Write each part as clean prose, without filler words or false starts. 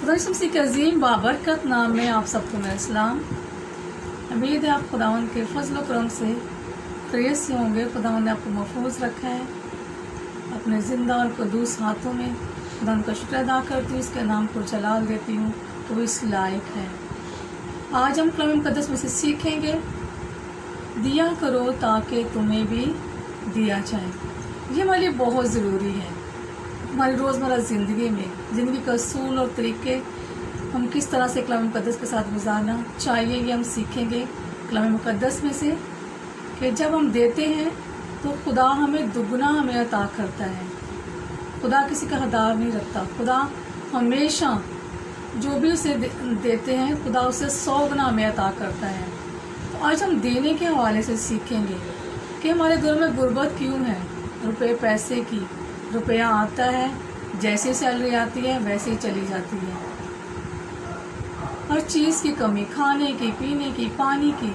खुदा शम्सी के अजीम बाबरकत नाम में आप सबको मेरा सलाम। उम्मीद है आप खुदावंद के फजल करम से खैरियत से होंगे। खुदावंद ने आपको महफूज रखा है अपने ज़िंदा और कदूस हाथों में। खुदावंद का शुक्र अदा करती हूँ, उसके नाम को जलाल देती हूँ, तो इस लायक है। आज हम कलाम मुक़द्दस में से सीखेंगे, दिया करो ताकि तुम्हें भी दिया जाए। ये हमारे लिए बहुत ज़रूरी है। हमारी रोज़मर्रा ज़िंदगी का असूल और तरीके हम किस तरह से कलाम मुक़द्दस के साथ गुजारना चाहिए, ये हम सीखेंगे कलाम मुक़द्दस में से कि जब हम देते हैं तो खुदा हमें दुगना हमें अता करता है। खुदा किसी का हक़दार नहीं रखता। खुदा हमेशा जो भी उसे देते हैं खुदा उसे 100 गुना हमें अता करता है। तो आज हम देने के हवाले से सीखेंगे कि हमारे घर में गुर्बत क्यों है। रुपए पैसे की, रुपया आता है, जैसे सैलरी आती है वैसे ही चली जाती है। हर चीज़ की कमी, खाने की, पीने की, पानी की,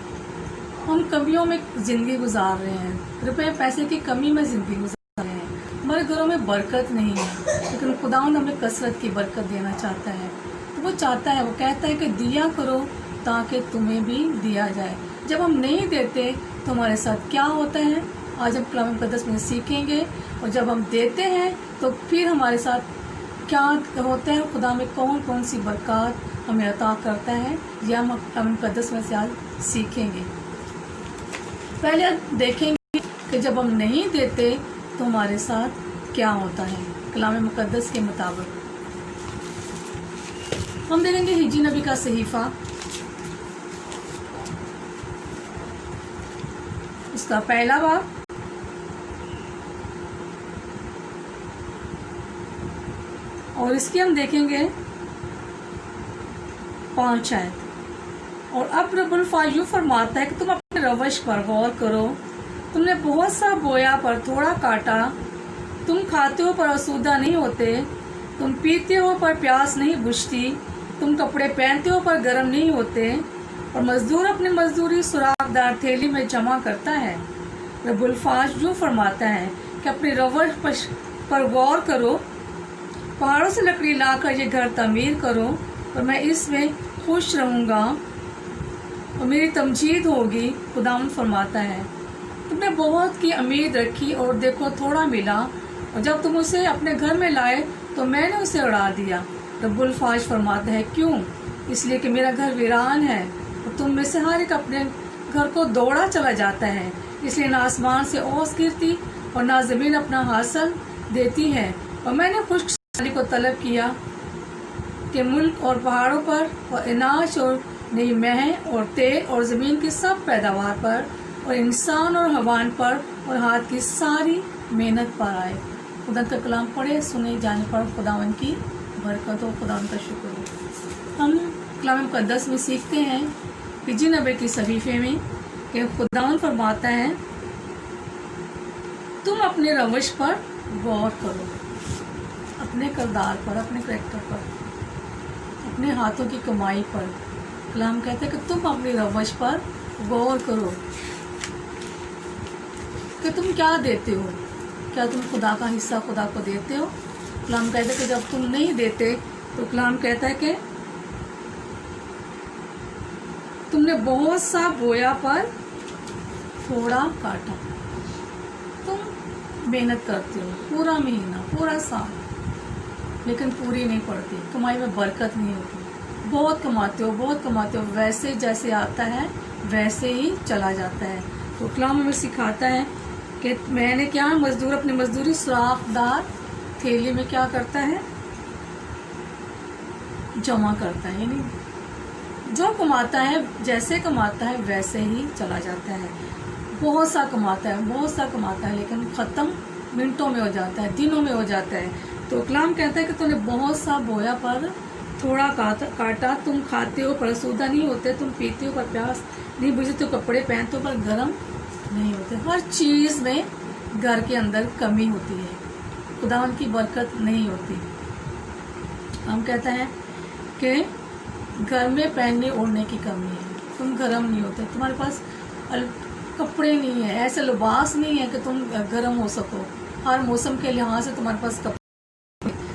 हम कमियों में ज़िंदगी गुजार रहे हैं। रुपए पैसे की कमी में ज़िंदगी गुजार रहे हैं। हमारे घरों में बरकत नहीं है, लेकिन खुदावंद हमें कसरत की बरकत देना चाहता है। तो वो चाहता है, वो कहता है कि दिया करो ताकि तुम्हें भी दिया जाए। जब हम नहीं देते तो हमारे साथ क्या होता है, आज हम कलाम मुक़द्दस में सीखेंगे। और जब हम देते हैं तो फिर हमारे साथ क्या होता है, खुदा में कौन कौन सी बरकत हमें अता करता है, यह हम कलाम मुक़द्दस में से आज सीखेंगे। पहले देखेंगे कि जब हम नहीं देते तो हमारे साथ क्या होता है। कलाम मुक़द्दस के मुताबिक हम देखेंगे हिजी नबी का सहीफ़ा, उसका पहला बाब और इसकी हम देखेंगे 5 आयत। और अब रब्बुल फ़ाज़िल फरमाता है कि तुम अपने रवश पर गौर करो। तुमने बहुत सा बोया पर थोड़ा काटा। तुम खाते हो पर आसूदा नहीं होते। तुम पीते हो पर प्यास नहीं बुझती। तुम कपड़े पहनते हो पर गर्म नहीं होते। और मजदूर अपनी मजदूरी सुराखदार थैली में जमा करता है। रब्बुल फ़ाज़िल फरमाता है कि अपने रवश पर गौर करो। पहाड़ों से लकड़ी लाकर ये घर तामीर करो और मैं इसमें खुश रहूँगा और मेरी तमजीद होगी। खुदावंद फरमाता है, तुमने बहुत की उम्मीद रखी और देखो थोड़ा मिला, और जब तुम उसे अपने घर में लाए तो मैंने उसे उड़ा दिया। रब्बुल फ़ाज़िल फरमाता है, क्यों? इसलिए कि मेरा घर वीरान है और तुम में से हर एक अपने घर को दौड़ा चला जाता है। इसलिए ना आसमान से ओस गिरती और ना ज़मीन अपना हासिल देती है। और मैंने खुश्क को तलब किया कि मुल्क और पहाड़ों पर और अनाज और नई मेह और तेल और ज़मीन की सब पैदावार पर और इंसान और हवान पर और हाथ की सारी मेहनत पर आए। खुदा का कलाम पढ़े सुने जाने पर खुदावन की बरकत हो, खुदावन का शुक्र हो। हम कलाम मुक़द्दस में सीखते हैं हिजी नबी की सहीफ़े में कि खुदावन फरमाता है, तुम अपने रवश पर गौर करो, अपने किरदार पर, अपने करैक्टर पर, अपने हाथों की कमाई पर। कलाम कहते हैं कि तुम अपनी रवश पर गौर करो कि तुम क्या देते हो। क्या तुम खुदा का हिस्सा खुदा को देते हो? कलाम कहते हैं कि जब तुम नहीं देते तो कलाम कहता है कि तुमने बहुत सा बोया पर थोड़ा काटा। तुम मेहनत करते हो पूरा महीना, पूरा साल, लेकिन पूरी नहीं पड़ती, कमाई में बरकत नहीं होती। बहुत कमाते हो, वैसे जैसे आता है वैसे ही चला जाता है। तो कलाम हमें सिखाता है कि मैंने क्या, मजदूर अपनी मजदूरी सुराखदार थैली में क्या करता है, जमा करता है। यानी जो कमाता है, जैसे कमाता है वैसे ही चला जाता है। बहुत सा कमाता है, लेकिन ख़त्म मिनटों में हो जाता है, दिनों में हो जाता है। तो कलाम कहता है कि तूने बहुत सा बोया पर थोड़ा काटा। तुम खाते हो पर आसूदा नहीं होते। तुम पीते हो पर प्यास नहीं बुझती। कपड़े पहनते हो पर गर्म नहीं होते। हर चीज़ में घर के अंदर कमी होती है, खुदावंद की बरकत नहीं होती। हम कहते हैं कि घर में पहनने ओढ़ने की कमी है, तुम गर्म नहीं होते, तुम्हारे पास कपड़े नहीं है, ऐसे लिबास नहीं है कि तुम गर्म हो सको। हर मौसम के लिहाज से तुम्हारे पास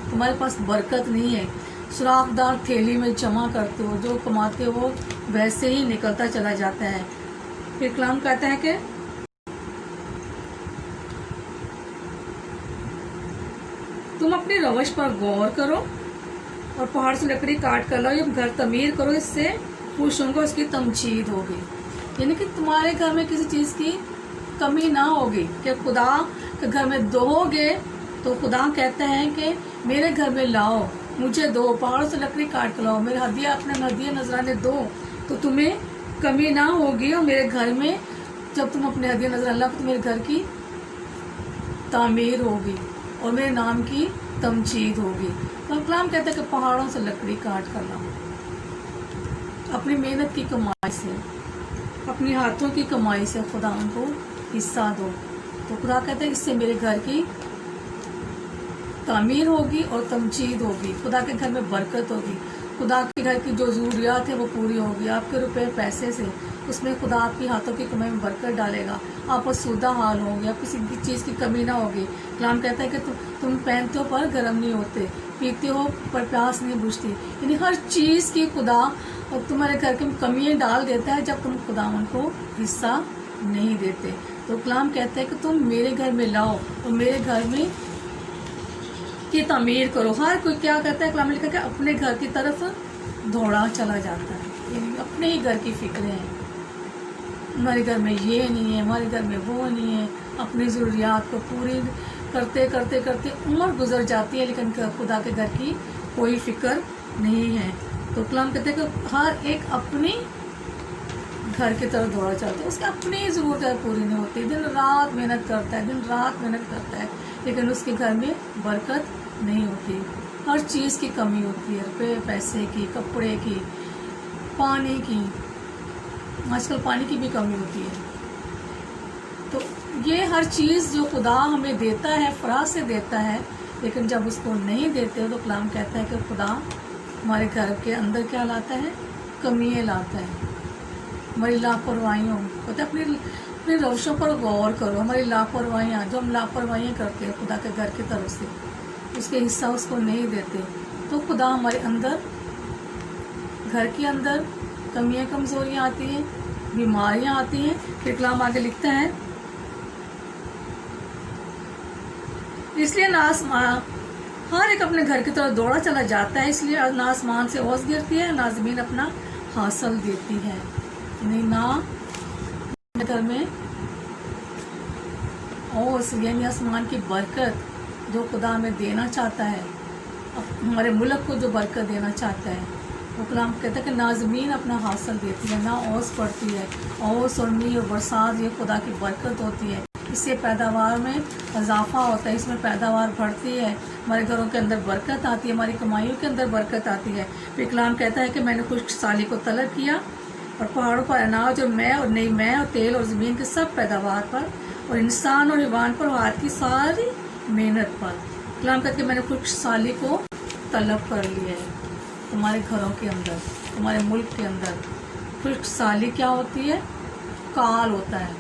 तुम्हारे पास बरकत नहीं है। सुराखदार थैली में जमा करते हो, जो कमाते हो वैसे ही निकलता चला जाता है। फिर कलाम कहता है कि तुम अपनी रवश पर गौर करो और पहाड़ से लकड़ी काट कर लाओ, जब घर तमीर करो, इससे खुश होंगे, उसकी तमजीद होगी। यानी कि तुम्हारे घर में किसी चीज की कमी ना होगी, कि खुदा के घर में दोगे तो खुदा कहता है कि मेरे घर में लाओ, मुझे दो, पहाड़ों से लकड़ी काट कर लाओ, मेरे हदिया, अपने हदिया नजराने दो, तो तुम्हें कमी ना होगी। और मेरे घर में जब तुम अपने हदिया नजराने लाओ तो मेरे घर की तामीर होगी और मेरे नाम की तमजीद होगी। तो कलाम कहता है कि पहाड़ों से लकड़ी काट कर लाओ, अपनी मेहनत की कमाई से, अपनी हाथों की कमाई से खुदा उनको हिस्सा दो। तो खुदा कहता है इससे मेरे घर की तामीर होगी और तमजीद होगी, खुदा के घर में बरकत होगी, खुदा के घर की जो ज़रूरियात है वो पूरी होगी। आपके रुपए पैसे से उसमें खुदा आपकी हाथों की कमाई में बरकत डालेगा, आप आसूदा हाल होंगे, आप किसी भी चीज़ की कमी ना होगी। कलाम कहता है कि तुम पहनते हो पर गर्म नहीं होते, पीते हो पर प्यास नहीं बुझती। यानी हर चीज़ की खुदा और तुम्हारे घर की कमियां डाल देता है जब तुम खुदा उनको हिस्सा नहीं देते। तो कलाम कहता है कि तुम मेरे घर में लाओ और मेरे घर में की तामीर करो। हर कोई क्या करता है, कलाम लिखा कि अपने घर की तरफ दौड़ा चला जाता है, यानी अपने ही घर की फिक्रें हैं, हमारे घर में ये नहीं है, हमारे घर में वो नहीं है। अपनी ज़रूरियात को पूरी करते करते करते उम्र गुजर जाती है, लेकिन खुदा के घर की कोई फिक्र नहीं है। तो कलाम कहते हैं कि हर एक अपनी घर की तरफ दौड़ा चलता है, उसकी अपनी ज़रूरतें पूरी नहीं होती, दिन रात मेहनत करता है, दिन रात मेहनत करता है, लेकिन उसके घर में बरकत नहीं होती। हर चीज़ की कमी होती है, रुपये पैसे की, कपड़े की, पानी की, आजकल पानी की भी कमी होती है। तो ये हर चीज़ जो खुदा हमें देता है, फराज से देता है, लेकिन जब उसको नहीं देते तो कलाम कहता है कि खुदा हमारे घर के अंदर क्या लाता है, कमियाँ लाता है, हमारी लापरवाहियों, पता है, अपनी रवशों पर गौर करो। हमारी लापरवाहियाँ, जो हम लापरवाहियाँ करते हैं खुदा के घर की तरफ से, उसके हिस्सा उसको नहीं देते, तो खुदा हमारे अंदर, घर के अंदर कमियाँ कमजोरियाँ आती हैं, बीमारियाँ आती हैं। फिर कलाम आगे लिखता है, इसलिए ना आसमान, हर एक अपने घर की तरफ दौड़ा चला जाता है, इसलिए ना आसमान से ओस गिरती है, ना जमीन अपना हासिल देती है। नहीं, ना घर में ओस यानी आसमान की बरकत जो खुदा हमें देना चाहता है, हमारे मुल्क को जो बरकत देना चाहता है, वो कलाम कहता है कि ना ज़मीन अपना हासिल देती है, ना ओस पड़ती है। ओस और मीह और बरसात ये खुदा की बरकत होती है, इससे पैदावार में इजाफा होता है, इसमें पैदावार बढ़ती है, हमारे घरों के अंदर बरकत आती है, हमारी कमाइयों के अंदर बरकत आती है। फिर कलाम कहता है कि मैंने खुश्क साली को तलब किया और पहाड़ों पर अनाज और मैं और नई मैं और तेल और ज़मीन के सब पैदावार पर और इंसान और हैवान पर और हाथ की सारी मेहनत पर। कलाम कहते हैं मैंने खुश्क साली को तलब कर लिया है तुम्हारे घरों के अंदर, तुम्हारे मुल्क के अंदर। खुश्क साली क्या होती है? काल होता है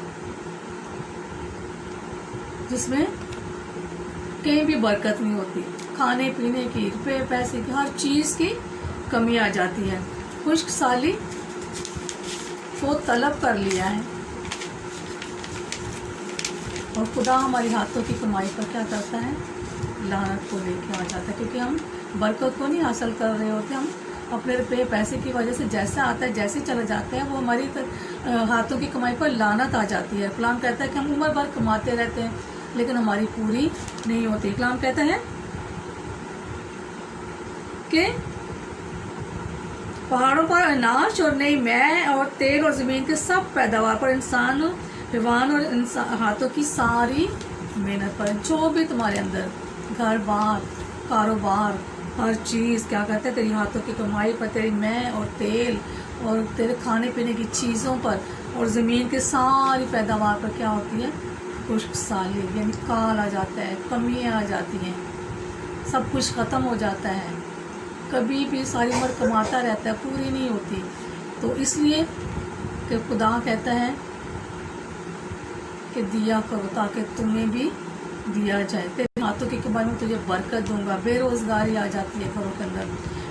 जिसमें कहीं भी बरकत नहीं होती, खाने पीने की, रुपये पैसे की, हर चीज़ की कमी आ जाती है। खुश्क साली को तलब कर लिया है और खुदा हमारी हाथों की कमाई पर क्या करता है? लानत को लेके आ जाता है, क्योंकि हम बरकत को नहीं हासिल कर रहे होते, हम अपने रुपये पैसे की वजह से जैसा आता है जैसे चला जाता है, वो हमारी हाथों की कमाई पर लानत आ जाती है। कलाम कहता है कि हम उम्र भर कमाते रहते हैं लेकिन हमारी पूरी नहीं होती। कलाम कहता है कि पहाड़ों पर अनाज और नई मैं और तेल और ज़मीन के सब पैदावार पर, इंसान, हैवान और हाथों की सारी मेहनत पर, जो भी तुम्हारे अंदर घर बार, कारोबार, हर चीज़ क्या कहते हैं, तेरी हाथों की कमाई पर, तेरी मैं और तेल और तेरे खाने पीने की चीज़ों पर और ज़मीन के सारी पैदावार पर क्या होती है? खुश्क साली यानी काल आ जाता है, कमियाँ आ जाती हैं, सब कुछ ख़त्म हो जाता है, कभी भी सारी उम्र कमाता रहता है, पूरी नहीं होती। तो इसलिए कि खुदा कहता है कि दिया करो ताकि तुम्हें भी दिया जाए, तेरे हाथों की कमाई में तुझे बरकत दूंगा। बेरोज़गारी आ जाती है घरों के अंदर,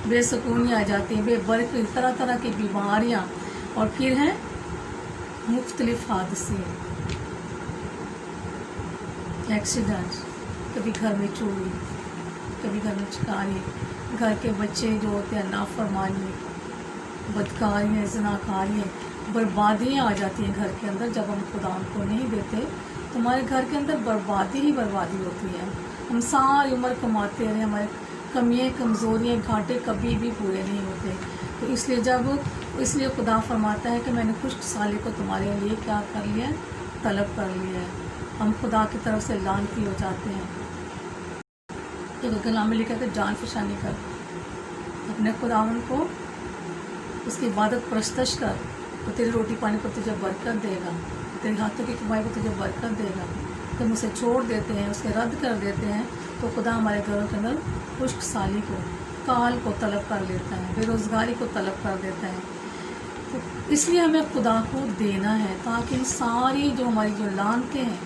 बेसुकूनी आ जाती है, बेबरकती, तरह तरह की बीमारियाँ, और फिर हैं मुख्तलिफ हादसे, एक्सीडेंट, कभी घर में चोरी, कभी घर में चिकारी, घर के बच्चे जो होते हैं नाफरमानी, बदकारियाँ, ज़नाकारियाँ, बर्बादियाँ आ जाती हैं घर के अंदर। जब हम खुदा को नहीं देते तो हमारे घर के अंदर बर्बादी ही बर्बादी होती है। हम सारी उम्र कमाते रहे, हमारे कमियाँ, कमज़ोरियाँ, घाटे कभी भी पूरे नहीं होते। तो इसलिए खुदा फरमाता है कि मैंने खुश्क साली को तुम्हारे लिए क्या कर लिया है, तलब कर लिया है। हम खुदा की तरफ से लानती हो जाते हैं। तो कलाम में लिखा कि जान फशानी कर, अपने खुदावन को उसकी इबादत परस्तश कर, तो तेरी रोटी पानी को तुझे बरकत देगा, तेरे हाथों की कमाई को तुझे बरकत देगा। तो उसे छोड़ देते हैं, उसे रद्द कर देते हैं, तो खुदा हमारे घरों के अंदर खुश्क साली को, काल को तलब कर लेता है, बेरोज़गारी को तलब कर देता है। तो इसलिए हमें खुदा को देना है ताकि इन सारी जो हमारी जो लानतें हैं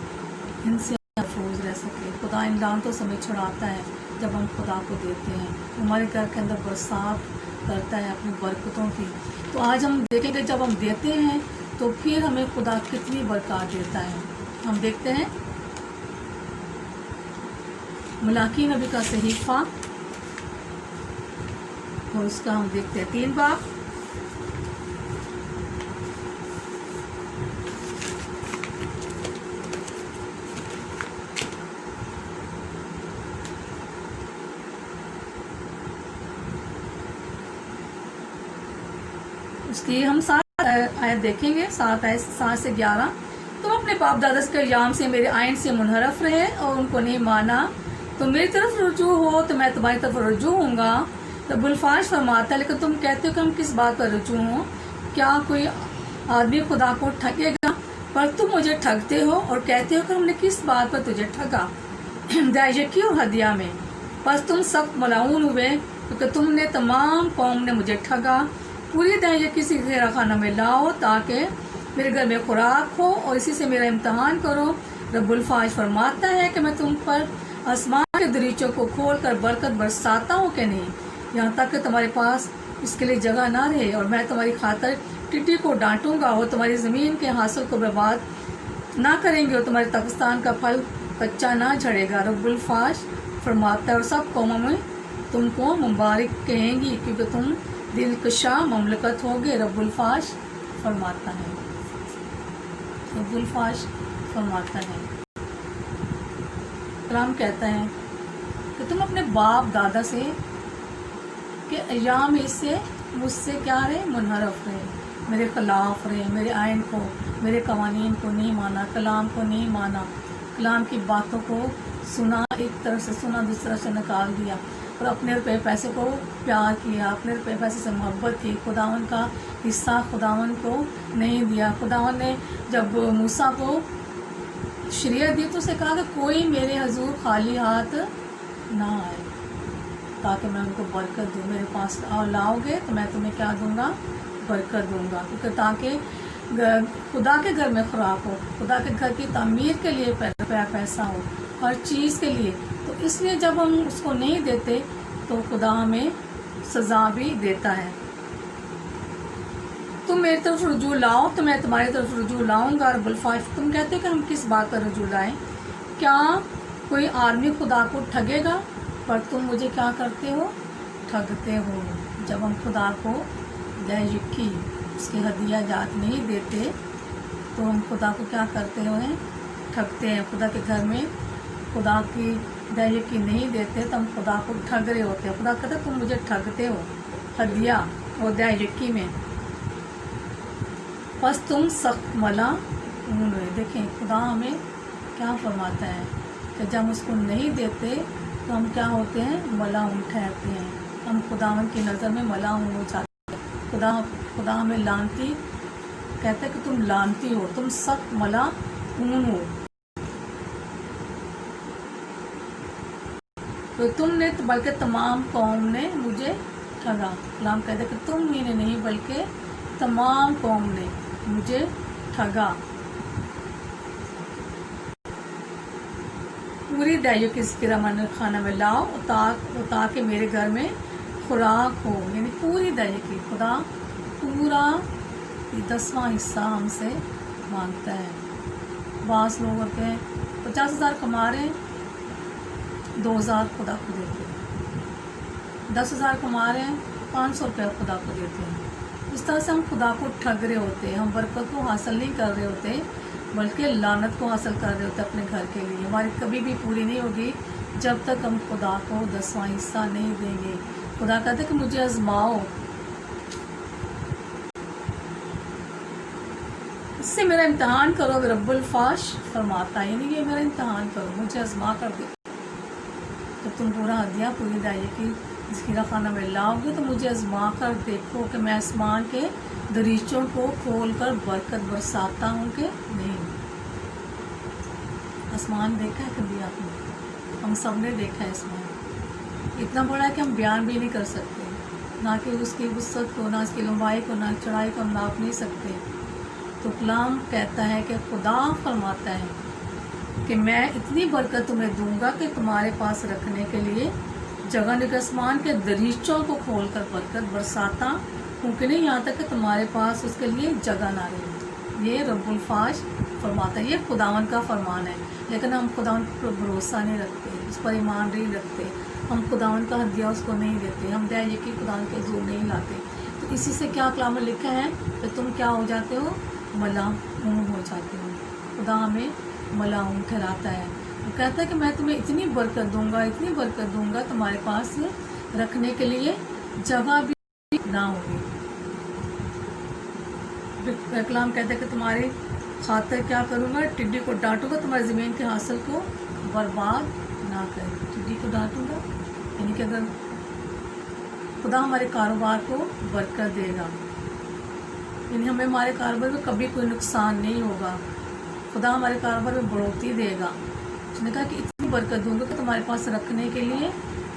इनसे महफूज रह सके। खुदा इन लानतों से हमें छुड़ाता है जब हम खुदा को देते हैं। हमारे घर के अंदर बरसात करता है अपनी बरकतों की। तो आज हम देखेंगे जब हम देते हैं तो फिर हमें खुदा कितनी बरकत देता है। हम देखते हैं मलाकी नबी का सहीफा, और उसका हम देखते हैं 3 बाब। उसकी हम 7 आयत देखेंगे, 7 से 11। तुम अपने बाप दादा के अय्याम से, मेरे आइन से मुनहरफ रहे और उनको नहीं माना, तो मेरी तरफ रुजू हो तो मैं तुम्हारी तरफ रुजू होऊंगा। तो बुलफाश फरमाता है, लेकिन तुम कहते हो कि हम किस बात पर रुजू हों? क्या कोई आदमी खुदा को ठगेगा? पर तुम मुझे ठगते हो और कहते हो कि हमने किस बात पर तुझे ठगा, दायकी और हदिया में। बस तुम सब मलाऊन हुए क्योंकि तुमने तमाम कौम ने मुझे ठगा। पूरी दायकी से घेरा खाना में लाओ ताकि मेरे घर में खुराक हो और इसी से मेरा इम्तहान करो। रब्बुल फाज फरमाता है कि मैं तुम पर आसमान के दरीचों को खोल कर बरकत बरसाता हूँ कि नहीं, यहाँ तक कि तुम्हारे पास इसके लिए जगह ना रहे। और मैं तुम्हारी खातर टिड्डी को डांटूंगा और तुम्हारी ज़मीन के हासिल को बर्बाद ना करेंगे और तुम्हारे तख्तान का फल कच्चा ना झड़ेगा। रब्बुल फाज फरमाता है, और सब कौमों में तुमको मुबारक कहेंगी क्योंकि तुम दिलकशा ममलकत होगे। रब्बुल फाज फरमाता है, रब्बुल फाज फरमाता है। कलाम कहता है कि तुम अपने बाप दादा से के अय्याम इससे मुझसे क्या रहे, मुनहरफ रहे, मेरे खिलाफ रहे, मेरे आइन को, मेरे कवानीन को नहीं माना, कलाम को नहीं माना, कलाम की बातों को सुना, एक तरफ से सुना दूसरी तरफ से निकाल दिया, और अपने रुपये पैसे को प्यार किया, अपने रुपये पैसे से मोहब्बत की, खुदावन का हिस्सा खुदावन को नहीं दिया। खुदावन ने जब मूसा को शरीयत दी तो उसे कहा कि कोई मेरे हजूर खाली हाथ ना आए ताकि मैं उनको बरकत दूँ। मेरे पास लाओगे तो मैं तुम्हें क्या दूंगा, बरकत दूंगा, क्योंकि ताकि खुदा के घर में खुराक हो, खुदा के घर की तामीर के लिए पैसा हो, हर चीज़ के लिए। तो इसलिए जब हम उसको नहीं देते तो खुदा हमें सज़ा भी देता है। तुम मेरी तरफ रुजू लाओ तो मैं तुम्हारी तरफ रुजू लाऊंगा। रब्बुल फाज, तुम कहते हो कि हम किस बात पर रुजू लाएं? क्या कोई आदमी खुदा को ठगेगा? पर तुम मुझे क्या करते हो, ठगते हो। जब हम खुदा को दायकी उसके हदिया जात नहीं देते तो हम खुदा को क्या करते हैं, ठगते हैं। खुदा के घर में खुदा की दायकी नहीं देते तो हम खुदा को ठग रहे होते हैं। खुदा कहता है तुम मुझे ठगते हो हदिया और दायकी में, बस तुम सख्त मला ऊन रहे। देखें खुदा हमें क्या फरमाता है कि जब हम उसको नहीं देते तो हम क्या होते हैं, मला ऊन ठहरते हैं। हम खुदावन की नज़र में मला ऊन हो जाते हैं। खुदा हमें लानती कहते हैं कि तुम लानती हो, तुम सख्त मला ऊन हो। तो तुमने बल्कि तमाम कौम ने मुझे ठगा। कलाम कहते हैं कि तुम ही ने नहीं बल्कि तमाम कौम ने मुझे ठगा। पूरी दाइयों की ज़िक्र मन खाना में लाओ ताकि मेरे घर में खुराक हो, यानी पूरी दया की। खुदा पूरा 10वां हिस्सा हमसे मांगता है। बास लोग होते हैं 50,000 कमा रहे हैं, 2,000 खुदा को देते हैं। 10,000 कमा रहे हैं, 500 रुपया खुदा को देते हैं। इस तरह से हम खुदा को ठग रहे होते हैं। हम बरकत को हासिल नहीं कर रहे होते, बल्कि लानत को हासिल कर रहे होते अपने घर के लिए। हमारी कभी भी पूरी नहीं होगी जब तक हम खुदा को 10वां हिस्सा नहीं देंगे। खुदा कहते कि मुझे आजमाओ, इससे मेरा इम्तहान करो। रब्बुल फाश फरमाता है, यानी ये मेरा इम्तहान करो, मुझे आजमा कर दे। तो तुम पूरा हदिया पूरी दाई की ज़खीरा खाना में लाओगे तो मुझे आजमा कर देखो कि मैं आसमान के दरीचों को खोल कर बरकत बरसाता हूँ कि नहीं। आसमान देखा है कभी आपने? हम सब ने देखा है आसमान। इतना बड़ा है कि हम बयान भी नहीं कर सकते, ना कि उसकी वुसअत को, ना उसकी लंबाई को, ना चौड़ाई को हम नाप नहीं सकते। तो कलाम कहता है कि खुदा फरमाता है कि मैं इतनी बरकत तुम्हें दूंगा कि तुम्हारे पास रखने के लिए जगह नहीं। आसमान के दरीचों को खोल कर बरकत बरसाता हूँ कि नहीं, यहाँ तक कि तुम्हारे पास उसके लिए जगह ना रहे। ये रब्बुल फाश फरमाता है, ये खुदावन का फरमान है। लेकिन हम खुदावन पर भरोसा नहीं रखते, उस पर ईमान नहीं रखते, हम खुदावन का हदिया उसको नहीं देते, हम दया यकी खुदावन के जोर नहीं लाते। तो इसी से क्या कलाम में लिखा है कि तुम क्या हो जाते हो? मलाऊन हो जाते हो। खुदा हमें मलाऊन ठहराता है। वो कहता है कि मैं तुम्हें इतनी बरकत दूंगा, इतनी बरकत दूंगा, तुम्हारे पास रखने के लिए जगह भी ना होगी। कलाम कहता है कि तुम्हारे खातिर क्या करूंगा? टिड्डी को डांटूंगा, तुम्हारी ज़मीन के हासिल को बर्बाद ना करे। टिड्डी को डांटूंगा, यानी कि अगर खुदा हमारे कारोबार को बरकत देगा, यानी हमें हमारे कारोबार में कभी कोई नुकसान नहीं होगा। खुदा हमारे कारोबार में बढ़ोतरी देगा। उसने कहा कि इतनी बरकत दूंगा कि तुम्हारे पास रखने के लिए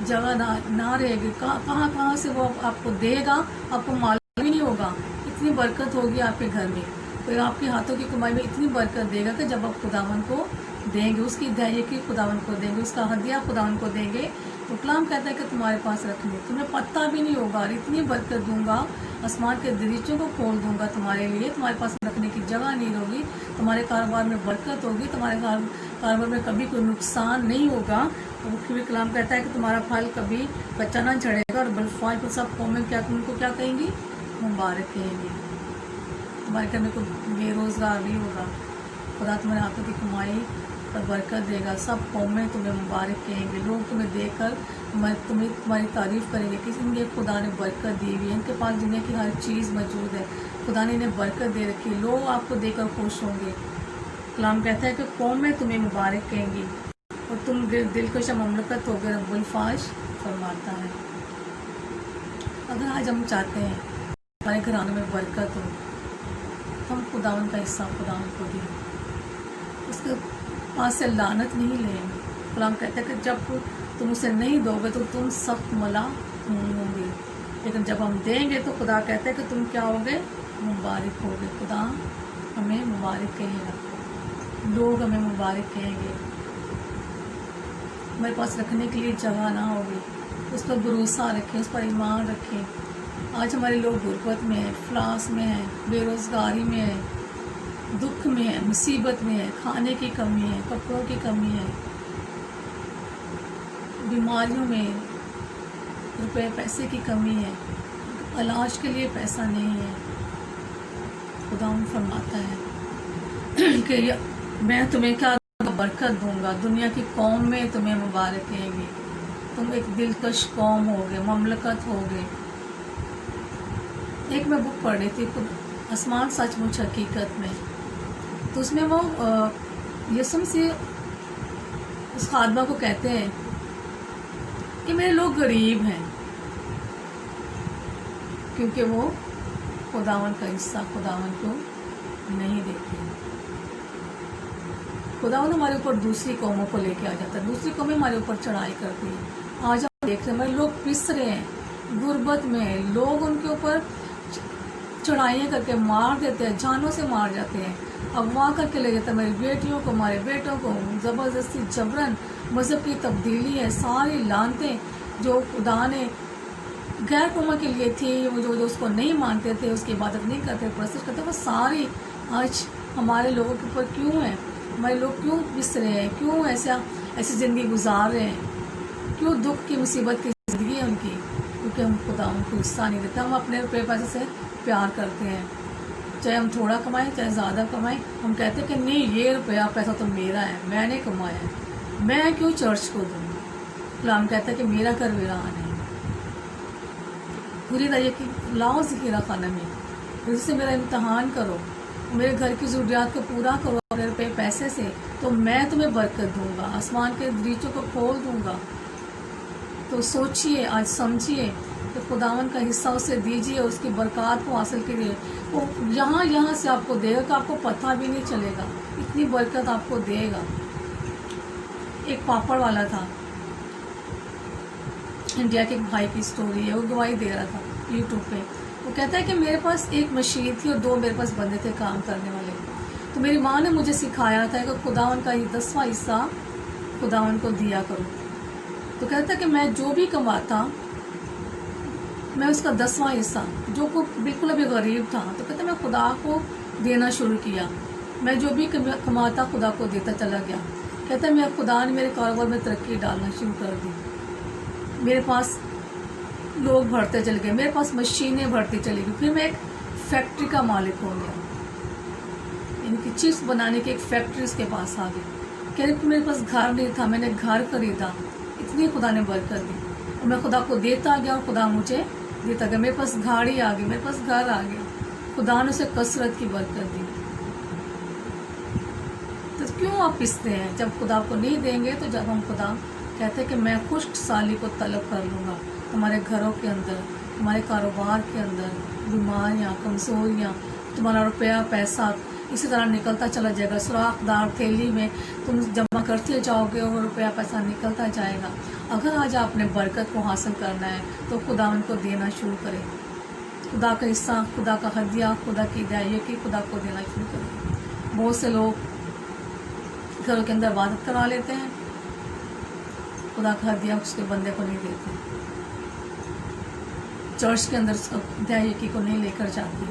जगह ना रहेगी। कहाँ से वो आपको देगा, आपको मालूम ही नहीं होगा। इतनी बरकत होगी आपके घर में, तो आपके हाथों की कमाई में इतनी बरकत देगा कि जब आप खुदावन को देंगे, उसकी दया की खुदावन को देंगे, उसका हदिया खुदावन को देंगे, तो कलाम कहता है कि तुम्हारे पास रखने तुम्हें पता भी नहीं होगा। और इतनी बरकत दूंगा, आसमान के दरीचों को खोल दूंगा तुम्हारे लिए, तुम्हारे पास रखने की जगह नहीं होगी, तुम्हारे कारोबार में बरकत होगी, तुम्हारे कारोबार में कभी कोई नुकसान नहीं होगा। तो फिर कलाम कहता है कि तुम्हारा फल कभी कच्चा ना झड़ेगा। और बल्फाल को सब कौमें क्या तुमको क्या कहेंगी? मुबारक कहेंगी। तुम्हारे घर में कोई बेरोजगार नहीं होगा, खुदा तुम्हारे हाथों की कमाई पर बरकत देगा। सब कौमें तुम्हें मुबारक कहेंगे। लोग तुम्हें देखकर तुम्हारी तारीफ़ करेंगे कि इनके खुदा ने बरकत दी हुई है, इनके पास दुनिया की हर चीज़ मौजूद है, खुदा ने इन्हें बरकत दे रखी है। लोग आपको देखकर खुश होंगे। कलाम कहता है कि कौमें तुम्हें मुबारक कहेंगी और तुम दिलकश ममलकत हो गए। रब्बुल फाश फरमाता है, अगर आज हम चाहते हैं हमारे घरानों में बरकत हो, तो हम खुदावन का हिस्सा खुदावन को दें, उसके पास से लानत नहीं लेंगे। कलाम कहता है कि जब तुम उसे नहीं दोगे तो तुम सख्त मलाऊन होंगे, लेकिन जब हम देंगे तो खुदा कहता है कि तुम क्या होगे? मुबारक होगे। खुदा हमें मुबारक कहेगा, लोग हमें मुबारक कहेंगे। हमारे पास रखने के लिए जगह ना होगी, उस पर भरोसा रखें, उस पर ईमान रखें। आज हमारे लोग गुर्बत में हैं, फ्लास में हैं, बेरोज़गारी में हैं, दुख में है, मुसीबत में है, खाने की कमी है, कपड़ों की कमी है, बीमारियों में रुपए पैसे की कमी है, इलाज के लिए पैसा नहीं है। खुदा फरमाता है कि मैं तुम्हें क्या बरकत दूंगा, दुनिया की कौम में तुम्हें मुबारक कहेंगे, तुम एक दिलकश कौम होगे, ममलकत होगे। एक मैं बुक पढ़ रही थी, आसमान सचमुच हकीकत में, तो उसमें वो यसुम से उस खादमा को कहते हैं कि मेरे लोग गरीब हैं, क्योंकि वो खुदावन का हिस्सा खुदावन को नहीं देते। खुदावन हमारे ऊपर दूसरी कौमों को लेके आ जाता है, दूसरी कौमें हमारे ऊपर चढ़ाई करती है। आज हम देख रहे हैं हमारे लोग पिस रहे हैं, गुर्बत में लोग उनके ऊपर चढ़ाइयाँ करके मार देते हैं, जानों से मार जाते हैं, अगवा करके ले जाते हैं हमारी बेटियों को, हमारे बेटों को, ज़बरदस्ती जबरन। मज़हब की तब्दीली है, सारी लानतें जो खुदा ने गैर कौमा के लिए थी, वो जो उसको नहीं मानते थे, उसकी इबादत नहीं करते, परस्तिश करते, वो सारी आज हमारे लोगों के ऊपर क्यों है? हमारे लोग क्यों पिस रहे हैं? क्यों ऐसी ज़िंदगी गुजार रहे हैं? क्यों दुख की मुसीबत की ज़िंदगी है उनकी? क्योंकि हम खुदा उनको हिस्सा नहीं देते। हम अपने रुपये पैसे से प्यार करते हैं, चाहे हम थोड़ा कमाएं चाहे ज़्यादा कमाएं। हम कहते हैं कि नहीं, ये रुपया पैसा तो मेरा है, मैंने कमाया है, मैं क्यों चर्च को दूँ? कलाम कहता है कि मेरा घर वीरान है। पूरी तरह की लाओ ज़ख़ीरा खाना में, जिससे मेरा इम्तहान करो, मेरे घर की ज़रूरियात को पूरा करो अपने रुपये पैसे से, तो मैं तुम्हें बरकत दूंगा, आसमान के दरीचों को खोल दूंगा। तो सोचिए, आज समझिए कि खुदावन का हिस्सा उसे दीजिए, उसकी बरकत को हासिल करिए। वो यहाँ से आपको देगा कि आपको पता भी नहीं चलेगा, इतनी बरकत आपको देगा। एक पापड़ वाला था, इंडिया के एक भाई की स्टोरी है, वो गवाही दे रहा था यूट्यूब पे। वो कहता है कि मेरे पास एक मशीन थी और 2 मेरे पास बंदे थे काम करने वाले। तो मेरी माँ ने मुझे सिखाया था कि खुदावन का 10वां हिस्सा खुदावन को दिया करो। तो कहता है कि मैं जो भी कमाता, मैं उसका 10वां हिस्सा, जो को बिल्कुल अभी गरीब था, तो कहता मैं खुदा को देना शुरू किया। मैं जो भी कमाता खुदा को देता चला गया। कहता है मैं खुदा ने मेरे कारोबार में तरक्की डालना शुरू कर दी। मेरे पास लोग बढ़ते चले गए, मेरे पास मशीनें बढ़ती चली गई। फिर मैं एक फैक्ट्री का मालिक हो गया, इनकी चिप्स बनाने की एक फैक्ट्री उसके पास आ गई। कह रही मेरे पास घर नहीं था, मैंने घर खरीदा, इतनी खुदा ने बरकत दी। और मैं खुदा को देता गया और खुदा मुझे देता गया। मेरे पास गाड़ी आ गई, मेरे पास घर आ गया, खुदा ने उसे कसरत की बरकत दी। तो क्यों आप पिसते हैं? जब खुदा को नहीं देंगे, तो जब हम खुदा कहते हैं कि मैं खुश्क साली को तलब कर लूँगा, तुम्हारे घरों के अंदर, तुम्हारे कारोबार के अंदर बीमारियाँ, कमज़ोरियाँ, तुम्हारा रुपया पैसा इसी तरह निकलता चला जाएगा। सुराखदार थैली में तुम जमा करते जाओगे और रुपया पैसा निकलता जाएगा। अगर आज आपने बरकत को हासिल करना है, तो खुदा उनको देना शुरू करें। खुदा का हिस्सा, खुदा का हदिया, खुदा की दाइए की खुदा को देना शुरू करें। बहुत से लोग घरों के अंदर इबादत करा लेते हैं, खुदा का हदिया उसके बंदे को नहीं देते, चर्च के अंदर उसको दाइए को नहीं लेकर जाते।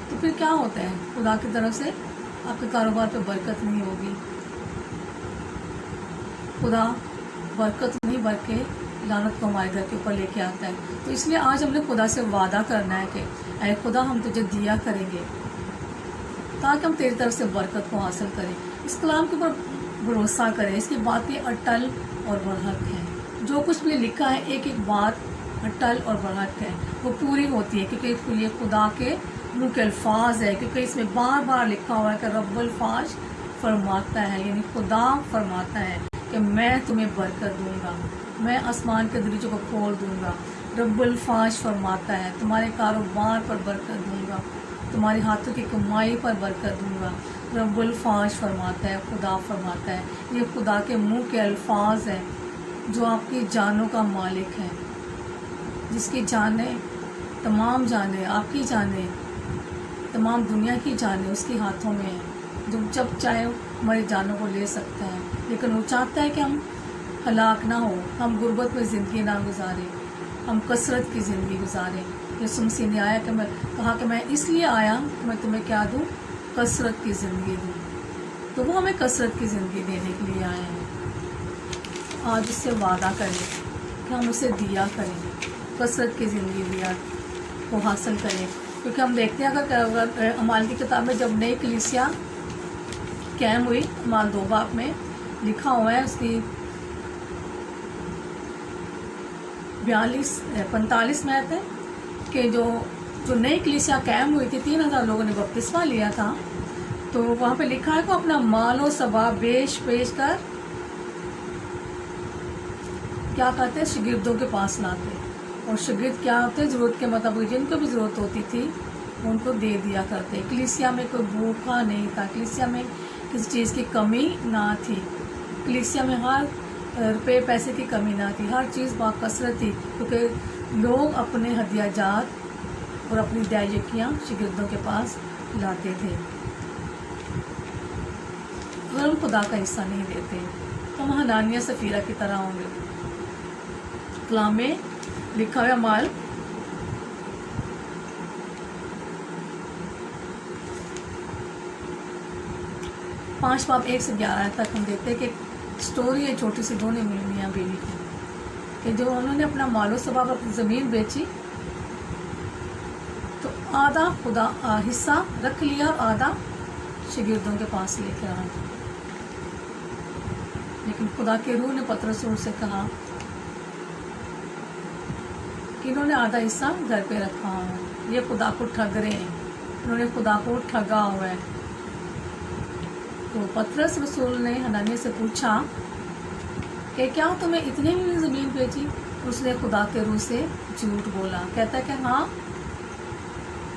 तो फिर क्या होता है? खुदा की तरफ से आपके कारोबार पे बरकत नहीं होगी। खुदा बरकत नहीं बल्कि लानत को हमारे घर के ऊपर लेके आता है। तो इसलिए आज हमने खुदा से वादा करना है कि ऐ खुदा, हम तुझे दिया करेंगे ताकि हम तेरी तरफ से बरकत को हासिल करें। इस कलाम के ऊपर भरोसा करें, इसकी बातें अटल और बरहक हैं। जो कुछ भी लिखा है, एक एक बात अटल और बरहक है, वो पूरी होती है, क्योंकि ये खुदा के मुँह के अल्फाज है। क्योंकि इसमें बार बार लिखा हुआ है कि रब्बुल फाज फरमाता है, यानी खुदा फरमाता है कि मैं तुम्हें बरकत दूंगा, मैं आसमान के दरीचों को खोल दूंगा। रब्बुल फाज फरमाता है, तुम्हारे कारोबार पर बरकत दूंगा, तुम्हारे हाथों की कमाई पर बरकत दूंगा। रब्बुल फाज फरमाता है, खुदा फरमाता है। ये खुदा के मुँह के अल्फाज हैं, जो आपकी जानों का मालिक है, जिसकी जानें, तमाम जानें, आपकी जानें, तमाम दुनिया की जानें उसके हाथों में है, जो जब चाहे हमारी जानों को ले सकता है। लेकिन वो चाहता है कि हम हलाक ना हो, हम गुर्बत में ज़िंदगी ना गुजारें, हम कसरत की ज़िंदगी गुजारें। यीशु मसीह ने आया कि मैं कहा कि मैं इसलिए आया कि मैं तुम्हें क्या दूँ? कसरत की ज़िंदगी दूँ। तो वो हमें कसरत की ज़िंदगी देने के लिए आए हैं। आज उससे वादा करें कि हम उसे दिया करें, कसरत की ज़िंदगी दिया को हासिल करें। क्योंकि हम देखते हैं अगर अमाल की किताब में जब नई कलीसिया कैम हुई, अमाल 2 बाब में लिखा हुआ है, उसकी 45 में आते हैं कि जो नई कलीसिया कैम हुई थी, 3000 लोगों ने बपतिस्मा लिया था। तो वहाँ पे लिखा है कि अपना मालो सबा पेश कर क्या कहते हैं, शागिर्दों के पास लाते। और शागिर्द क्या होते हैं? ज़रूरत के मुताबिक जिनको भी ज़रूरत होती थी उनको दे दिया करते। कलीसिया में कोई भूखा नहीं था, कलीसिया में किसी चीज़ की कमी ना थी, कलीसिया में हर रुपये पैसे की कमी ना थी, हर चीज़ बाकसरत थी। क्योंकि लोग अपने हदियाजात और अपनी दायकियाँ शागिर्दों के पास लाते थे। अगर हम खुदा का हिस्सा नहीं देते तो हम हनानिया सफ़ीरा की तरह होंगे। कलाम में लिखा हुआ माल 5 बाब 1 से 11 तक हम देखते हैं कि स्टोरी है छोटी सी दोनों मियाँ बीवी की, कि जो उन्होंने अपना मालो सबाब अपनी ज़मीन बेची तो आधा खुदा हिस्सा रख लिया और आधा शागिर्दों के पास लेकर आए। लेकिन खुदा के रूह ने पतरस से कहा कि इन्होंने आधा हिस्सा घर पे रखा है, ये खुदा को ठग रहे हैं, इन्होंने खुदा को ठगा हुआ है। तो पतरस रसूल ने हनन्याह से पूछा कि क्या तुम्हें इतने में ज़मीन बेची? उसने खुदा के रूह से झूठ बोला, कहता है कि हाँ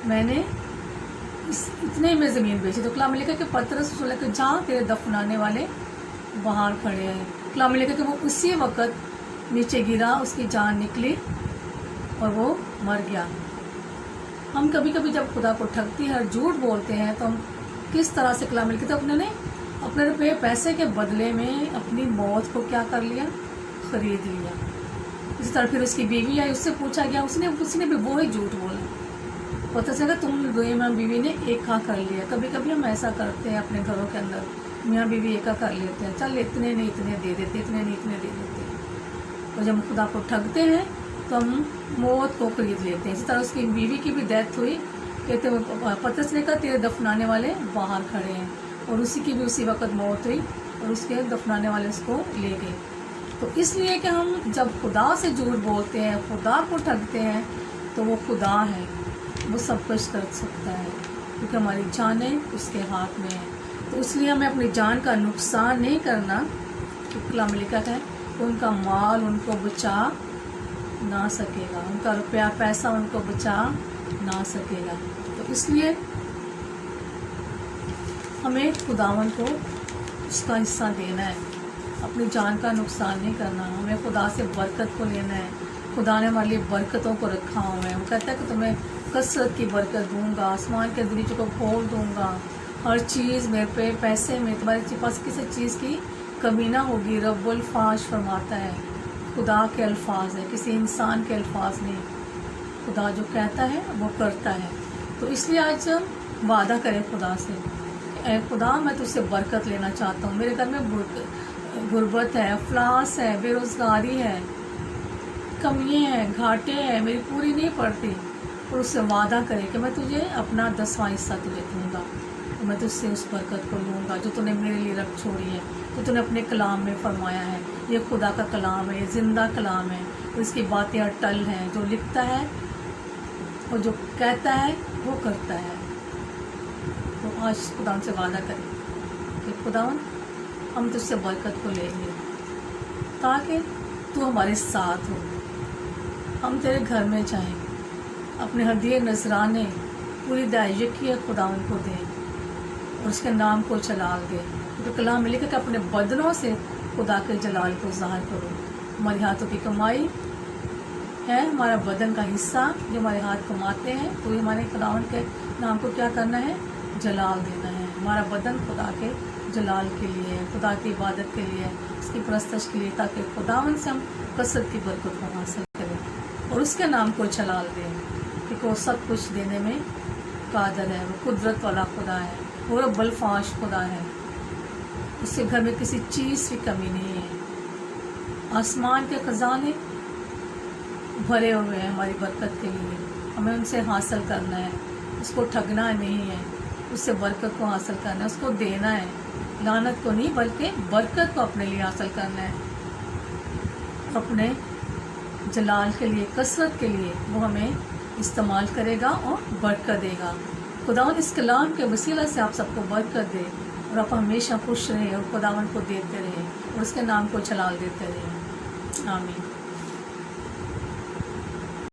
मैंने इतने में ज़मीन बेची। तो कलाम में लिखा कि पतरस रसूल के जहाँ तेरे दफनाने वाले बाहर खड़े हैं। कलाम में लिखा कि वो उसी वक़्त नीचे गिरा, उसकी जान निकली और वो मर गया। हम कभी कभी जब खुदा को ठगती है और झूठ बोलते हैं तो हम किस तरह से कलाम में लिखा, तो अपने पैसे के बदले में अपनी मौत को क्या कर लिया, ख़रीद लिया। इसी तरह फिर उसकी बीवी आई, उससे पूछा गया, उसने भी वो ही झूठ बोला। पता चला तुम दो मियाँ बीवी ने एका कर लिया। कभी कभी हम ऐसा करते हैं अपने घरों के अंदर, मियाँ बीवी एका कर लेते हैं, चल इतने नहीं इतने दे देते, इतने नहीं इतने दे देते हैं। तो जब हम खुदा को ठगते हैं तो हम मौत को खरीद लेते हैं। इसी तरह उसकी बीवी की भी डेथ हुई, कहते पतरस ने कहा तेरे दफनाने वाले बाहर खड़े हैं, और उसी की भी उसी वक्त मौत हुई और उसके दफनाने वाले उसको ले गए। तो इसलिए कि हम जब खुदा से झूठ बोलते हैं, खुदा को ठगते हैं, तो वो खुदा है, वो सब कुछ कर सकता है, क्योंकि हमारी जानें उसके हाथ में है। तो इसलिए हमें अपनी जान का नुकसान नहीं करना। तो कलाम में लिखा है उनका माल उनको बचा ना सकेगा, उनका रुपया पैसा उनको बचा ना सकेगा। तो इसलिए हमें खुदावन को उसका हिस्सा देना है, अपनी जान का नुकसान नहीं करना। हमें खुदा से बरकत को लेना है। खुदा ने हमारे लिए बरकतों को रखा हुआ है। वो कहता है कि तुम्हें कसरत की बरकत दूंगा, आसमान के दरीचों को खोल दूंगा, हर चीज़ मेरे पे पैसे में तुम्हारे पास किसी चीज़ की कमी ना होगी। रब्बुल फाश फरमाता है, खुदा के अल्फाज है, किसी इंसान के अल्फाज नहीं। खुदा जो कहता है वो करता है। तो इसलिए आज हम वादा करें खुदा से, ऐ खुदा मैं तुझसे बरकत लेना चाहता हूँ। मेरे घर में गुर्बत है, अफलास है, बेरोज़गारी है, कमियाँ हैं, घाटे हैं, मेरी पूरी नहीं पड़ती। और उससे वादा करें कि मैं तुझे अपना 10वां हिस्सा तुझे दूँगा, तो मैं तुझसे उस बरकत को लूँगा जो तूने मेरे लिए रख छोड़ी है, जो तूने अपने कलाम में फरमाया है। ये खुदा का कलाम है, ये ज़िंदा कलाम है, इसकी बातें अटल हैं। जो लिखता है और जो कहता है वो करता है। तो आज खुदा से वादा करें कि खुदा हम तुझसे बरकत को लेंगे, ताकि तू हमारे साथ हो। हम तेरे घर में जाएं, अपने हदिये नजराने पूरी दायकी खुदा को दें और उसके नाम को जलाल दें। तो कलाम में लिखा कि अपने बदनों से खुदा के जलाल को ज़ाहिर करो। हमारे हाथों की कमाई है, हमारा बदन का हिस्सा जो हमारे हाथ कमाते हैं, तो हमारे खुदावन के नाम को क्या करना है, जलाल देना है। हमारा बदन खुदा के जलाल के लिए है, खुदा की इबादत के लिए, उसकी परस्तश के लिए, ताकि खुदावन से हम कसरत की बरकत को हासिल करें और उसके नाम को जलाल दें, क्योंकि वो सब कुछ देने में कादर है। वो कुदरत वाला खुदा है, वो रब्बुल फाश खुदा है। उसके घर में किसी चीज़ की कमी नहीं है। आसमान के खजाने भरे हुए हैं हमारी बरकत के लिए, हमें उनसे हासिल करना है। उसको ठगना नहीं है, उससे बरकत को हासिल करना है, उसको देना है, लानत को नहीं बल्कि बरकत को अपने लिए हासिल करना है। अपने जलाल के लिए, कसरत के लिए वो हमें इस्तेमाल करेगा और बरकत देगा। खुदावन इस कलाम के वसीला से आप सबको बरकत दे और आप हमेशा खुश रहें और खुदावन को देते रहें और उसके नाम को जलाल देते रहें। आमीन।